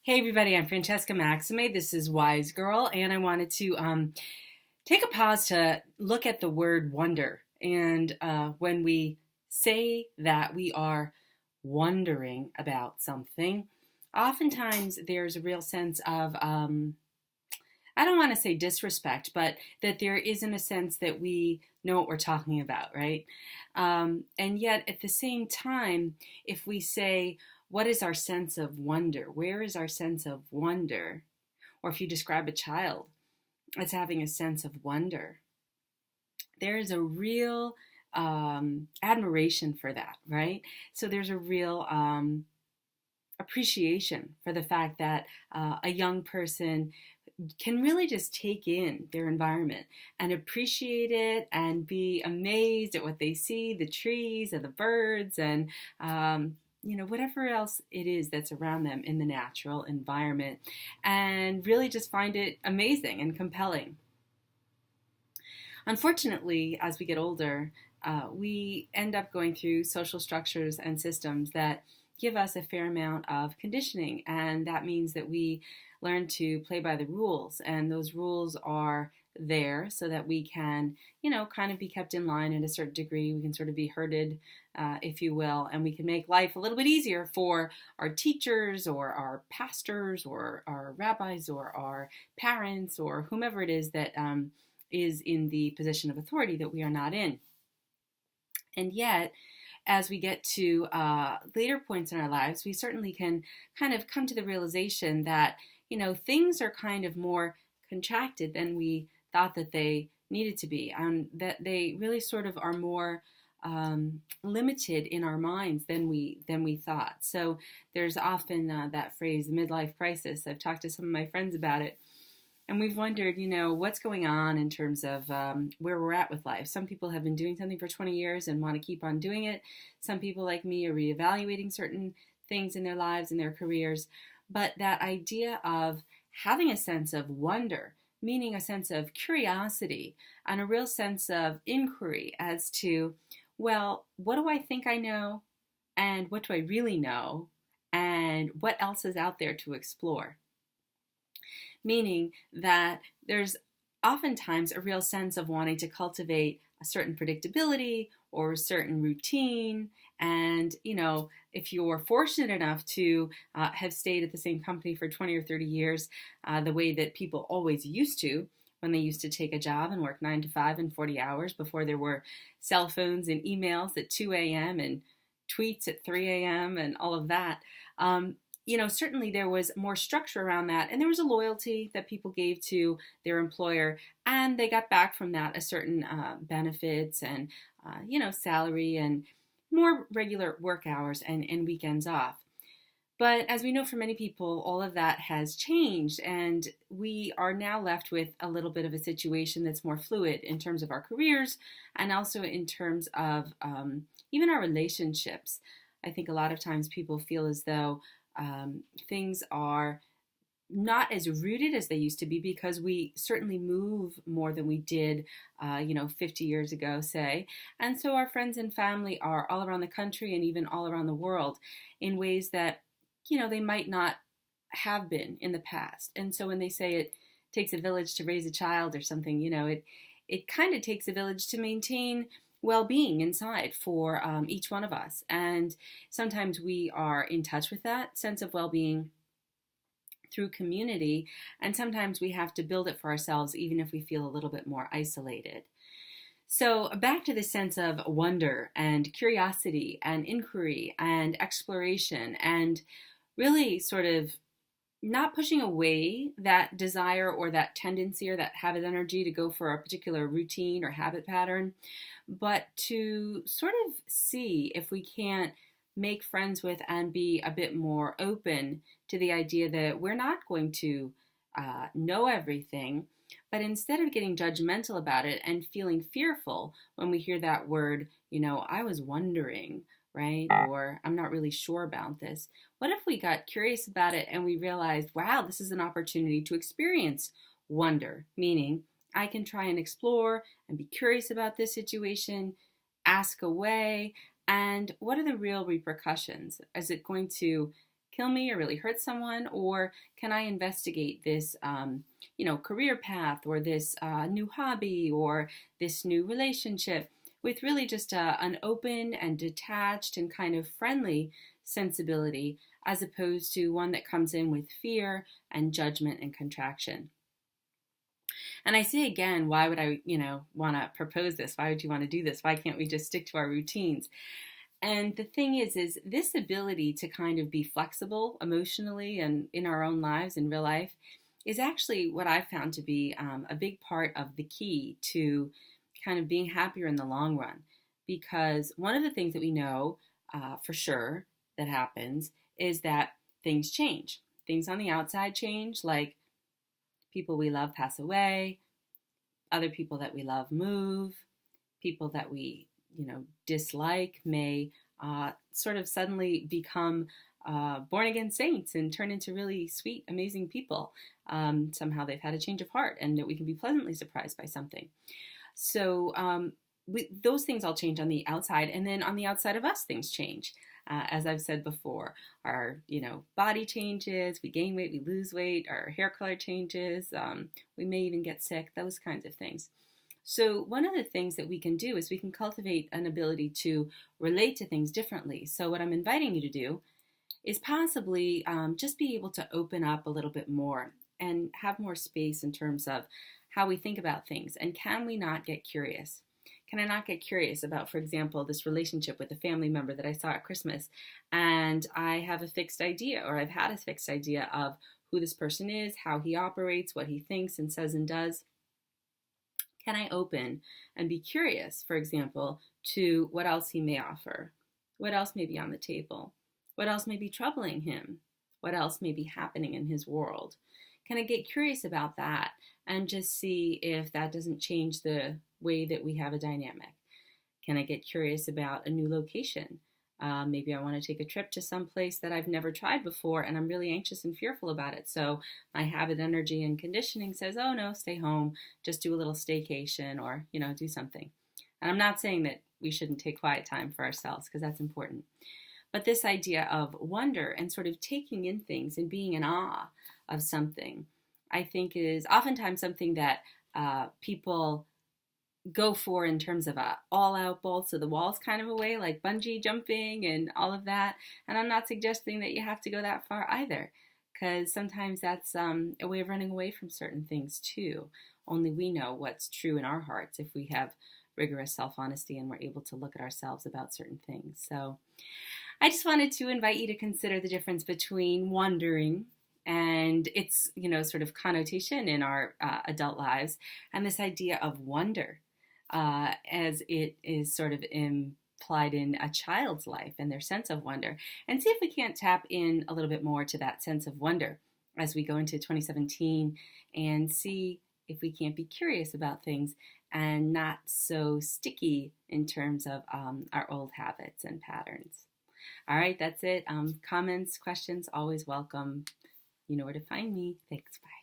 Hey everybody, I'm Francesca Maxime. This is WiseGirl, and I wanted to take a pause to look at the word wonder. And when we say that we are wondering about something, oftentimes there's a real sense of, I don't want to say disrespect, but that there isn't a sense that we know what we're talking about, right? And yet at the same time, if we say, what is our sense of wonder? Where is our sense of wonder? Or if you describe a child as having a sense of wonder, there is a real admiration for that, right? So there's a real appreciation for the fact that a young person can really just take in their environment and appreciate it and be amazed at what they see, the trees and the birds and whatever else it is that's around them in the natural environment, and really just find it amazing and compelling. Unfortunately, as we get older, we end up going through social structures and systems that give us a fair amount of conditioning, and that means that we learn to play by the rules, and those rules are there so that we can, kind of be kept in line at a certain degree. We can sort of be herded, if you will, and we can make life a little bit easier for our teachers or our pastors or our rabbis or our parents or whomever it is that is in the position of authority that we are not in. And yet, as we get to later points in our lives, we certainly can kind of come to the realization that, things are kind of more contracted than we thought that they needed to be, and that they really sort of are more limited in our minds than we thought. So there's often that phrase, the midlife crisis. I've talked to some of my friends about it, and we've wondered, what's going on in terms of where we're at with life. Some people have been doing something for 20 years and want to keep on doing it. Some people like me are reevaluating certain things in their lives and their careers. But that idea of having a sense of wonder, meaning a sense of curiosity and a real sense of inquiry as to, well, what do I think I know? And what do I really know? And what else is out there to explore? Meaning that there's oftentimes a real sense of wanting to cultivate a certain predictability or a certain routine. And, if you're fortunate enough to have stayed at the same company for 20 or 30 years, the way that people always used to, when they used to take a job and work 9 to 5 and 40 hours before there were cell phones and emails at 2 a.m. and tweets at 3 a.m. and all of that, certainly there was more structure around that, and there was a loyalty that people gave to their employer, and they got back from that a certain benefits and, salary and more regular work hours and weekends off. But as we know, for many people, all of that has changed, and we are now left with a little bit of a situation that's more fluid in terms of our careers and also in terms of even our relationships. I think a lot of times people feel as though things are not as rooted as they used to be because we certainly move more than we did, 50 years ago, say. And so our friends and family are all around the country and even all around the world in ways that, they might not have been in the past. And so when they say it takes a village to raise a child or something, it kind of takes a village to maintain well-being inside for each one of us. And sometimes we are in touch with that sense of well-being through community, and sometimes we have to build it for ourselves even if we feel a little bit more isolated. So back to the sense of wonder and curiosity and inquiry and exploration, and really sort of not pushing away that desire or that tendency or that habit energy to go for a particular routine or habit pattern, but to sort of see if we can't make friends with and be a bit more open to the idea that we're not going to know everything, but instead of getting judgmental about it and feeling fearful when we hear that word, I was wondering, right? Or I'm not really sure about this. What if we got curious about it and we realized, wow, this is an opportunity to experience wonder, meaning I can try and explore and be curious about this situation, ask away, and what are the real repercussions? Is it going to kill me or really hurt someone? Or can I investigate this, career path, or this new hobby, or this new relationship with really just an open and detached and kind of friendly sensibility, as opposed to one that comes in with fear and judgment and contraction. And I say again, why would I, want to propose this? Why would you want to do this? Why can't we just stick to our routines? And the thing is this ability to kind of be flexible emotionally and in our own lives, in real life, is actually what I've found to be a big part of the key to kind of being happier in the long run. Because one of the things that we know for sure that happens is that things change. Things on the outside change, like people we love pass away, other people that we love move, people that we dislike may sort of suddenly become born-again saints and turn into really sweet, amazing people. Somehow they've had a change of heart, and that we can be pleasantly surprised by something. So those things all change on the outside, and then on the outside of us, things change. As I've said before, our body changes, we gain weight, we lose weight, our hair color changes, we may even get sick, those kinds of things. So one of the things that we can do is we can cultivate an ability to relate to things differently. So what I'm inviting you to do is possibly just be able to open up a little bit more and have more space in terms of how we think about things. And can we not get curious? Can I not get curious about, for example, this relationship with a family member that I saw at Christmas, and I have a fixed idea, or I've had a fixed idea of who this person is, how he operates, what he thinks and says and does? Can I open and be curious, for example, to what else he may offer? What else may be on the table? What else may be troubling him? What else may be happening in his world? Can I get curious about that and just see if that doesn't change the way that we have a dynamic? Can I get curious about a new location? Maybe I want to take a trip to some place that I've never tried before, and I'm really anxious and fearful about it. So my habit, energy, and conditioning says, oh no, stay home, just do a little staycation, or, do something. And I'm not saying that we shouldn't take quiet time for ourselves, because that's important. But this idea of wonder and sort of taking in things and being in awe of something, I think is oftentimes something that people go for in terms of a all-out balls to the walls kind of a way, like bungee jumping and all of that. And I'm not suggesting that you have to go that far either, because sometimes that's a way of running away from certain things too. Only we know what's true in our hearts if we have rigorous self-honesty and we're able to look at ourselves about certain things. So I just wanted to invite you to consider the difference between wondering and its, sort of connotation in our adult lives, and this idea of wonder as it is sort of implied in a child's life and their sense of wonder, and see if we can't tap in a little bit more to that sense of wonder as we go into 2017, and see if we can't be curious about things and not so sticky in terms of our old habits and patterns. All right, that's it. Comments, questions, always welcome. You know where to find me. Thanks. Bye.